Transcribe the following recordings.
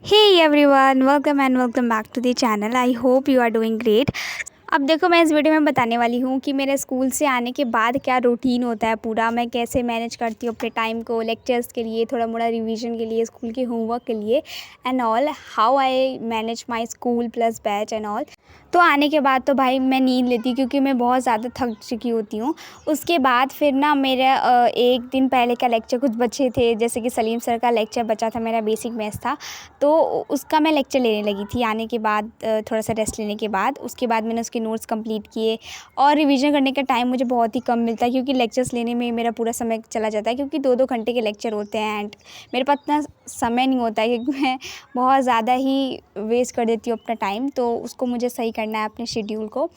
Hey everyone, welcome and welcome back to the channel. I hope you are doing great. अब देखो मैं इस video में बताने वाली हूँ कि मेरे स्कूल से आने के बाद क्या रूटीन होता है पूरा, मैं कैसे मैनेज करती हूँ अपने टाइम को लेक्चर्स के लिए, थोड़ा मोड़ा रिवीजन के लिए, स्कूल के होमवर्क के लिए and all, how I manage my school plus batch and all. तो आने के बाद तो भाई मैं नींद लेती हूँ क्योंकि मैं बहुत ज़्यादा थक चुकी होती हूँ। उसके बाद फिर ना मेरा एक दिन पहले का लेक्चर कुछ बचे थे, जैसे कि सलीम सर का लेक्चर बचा था, मेरा बेसिक मैथ्स था, तो उसका मैं लेक्चर लेने लगी थी आने के बाद, थोड़ा सा रेस्ट लेने के बाद। उसके बाद मैंने उसके नोट्स कंप्लीट किए और रिवीजन करने का टाइम मुझे बहुत ही कम मिलता है क्योंकि लेक्चर्स लेने में मेरा पूरा समय चला जाता है, क्योंकि 2-2 घंटे के लेक्चर होते हैं एंड मेरे पास इतना समय नहीं होता है क्योंकि मैं बहुत ज़्यादा ही वेस्ट कर देती हूँ अपना टाइम, तो उसको मुझे सही करना है अपने शेड्यूल को।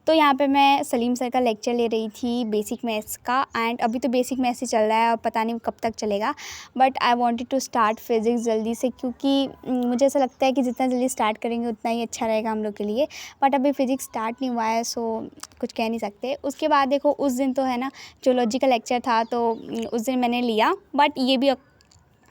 तो यहाँ पे मैं सलीम सर का लेक्चर ले रही थी बेसिक मैथ्स का, एंड अभी तो बेसिक मैथ्स ही चल रहा है और पता नहीं कब तक चलेगा, but I wanted to start physics जल्दी से, क्योंकि मुझे ऐसा लगता है कि जितना जल्दी स्टार्ट करेंगे उतना ही अच्छा रहेगा हम लोग के लिए। बट अभी फिज़िक्स स्टार्ट नहीं हुआ है, सो कुछ कह नहीं सकते। उसके बाद देखो उस दिन तो है ना जूलॉजी का लेक्चर था, तो उस दिन मैंने लिया, बट ये भी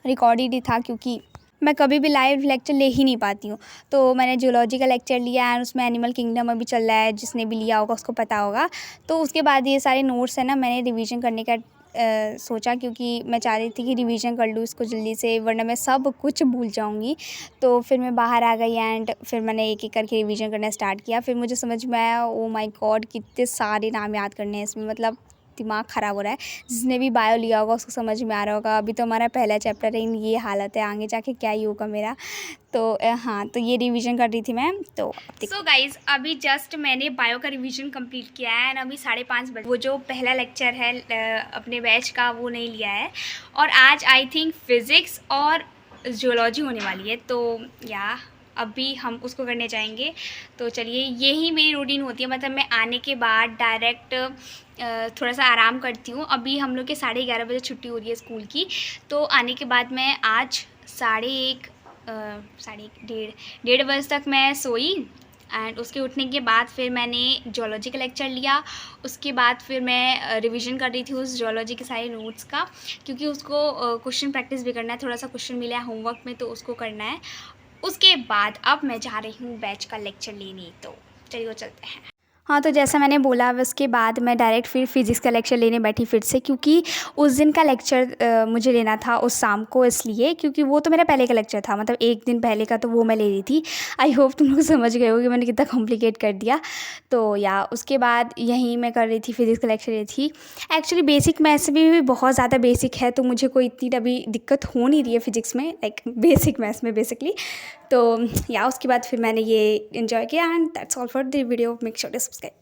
रिकॉर्डेड ही था क्योंकि मैं कभी भी लाइव लेक्चर ले ही नहीं पाती हूँ। तो मैंने जूलॉजी का लेक्चर लिया एंड उसमें एनिमल किंगडम अभी चल रहा है, जिसने भी लिया होगा उसको पता होगा। तो उसके बाद ये सारे नोट्स है ना मैंने रिवीजन करने का सोचा, क्योंकि मैं चाह रही थी कि रिवीजन कर लूँ इसको जल्दी से, वरना मैं सब कुछ भूल जाऊँगी। तो फिर मैं बाहर आ गई एंड फिर मैंने एक-एक करके रिवीजन करना स्टार्ट किया। फिर मुझे समझ में आया, ओह माय गॉड! कितने सारे नाम याद करने हैं इसमें, मतलब दिमाग ख़राब हो रहा है। जिसने भी बायो लिया होगा उसको समझ में आ रहा होगा। अभी तो हमारा पहला चैप्टर है, लेकिन ये हालत है, आगे जाके क्या ही होगा मेरा। तो हाँ, तो ये रिवीजन कर रही थी मैं। तो सो गाइज़, अभी जस्ट मैंने बायो का रिवीजन कंप्लीट किया है एंड अभी 5:30 बजे। वो जो पहला लेक्चर है अपने बैच का वो नहीं लिया है, और आज आई थिंक फिज़िक्स और ज़ूलॉजी होने वाली है, तो या अभी हम उसको करने जाएंगे। तो चलिए, यही मेरी रूटीन होती है, मतलब मैं आने के बाद डायरेक्ट थोड़ा सा आराम करती हूँ। अभी हम लोग के 11:30 बजे छुट्टी हो रही है स्कूल की, तो आने के बाद मैं आज 1:30 बजे तक मैं सोई एंड उसके उठने के बाद फिर मैंने जूलॉजी का लेक्चर लिया। उसके बाद फिर मैं रिवीजन कर रही थी उस जूलॉजी के सारे नोट्स का, क्योंकि उसको क्वेश्चन प्रैक्टिस भी करना है, थोड़ा सा क्वेश्चन मिला है होमवर्क में तो उसको करना है। उसके बाद अब मैं जा रही हूँ बैच का लेक्चर लेने, तो चलिए चलते हैं। हाँ, तो जैसा मैंने बोला, उसके बाद मैं डायरेक्ट फिर फिज़िक्स का लेक्चर लेने बैठी फिर से, क्योंकि उस दिन का लेक्चर मुझे लेना था उस शाम को, इसलिए क्योंकि वो तो मेरा पहले का लेक्चर था, मतलब एक दिन पहले का, तो वो मैं ले रही थी। आई होप तुम लोग समझ गए हो कि मैंने कितना कॉम्प्लिकेट कर दिया। तो या उसके बाद यहीं मैं कर रही थी फिज़िक्स का लेक्चर ले थी। एक्चुअली बेसिक मैथ्स भी बहुत ज़्यादा बेसिक है, तो मुझे कोई इतनी अभी दिक्कत हो नहीं रही है फिज़िक्स में, लाइक बेसिक मैथ्स में बेसिकली। तो या उसके बाद फिर मैंने ये इन्जॉय किया and that's all for the video. Make sure to subscribe.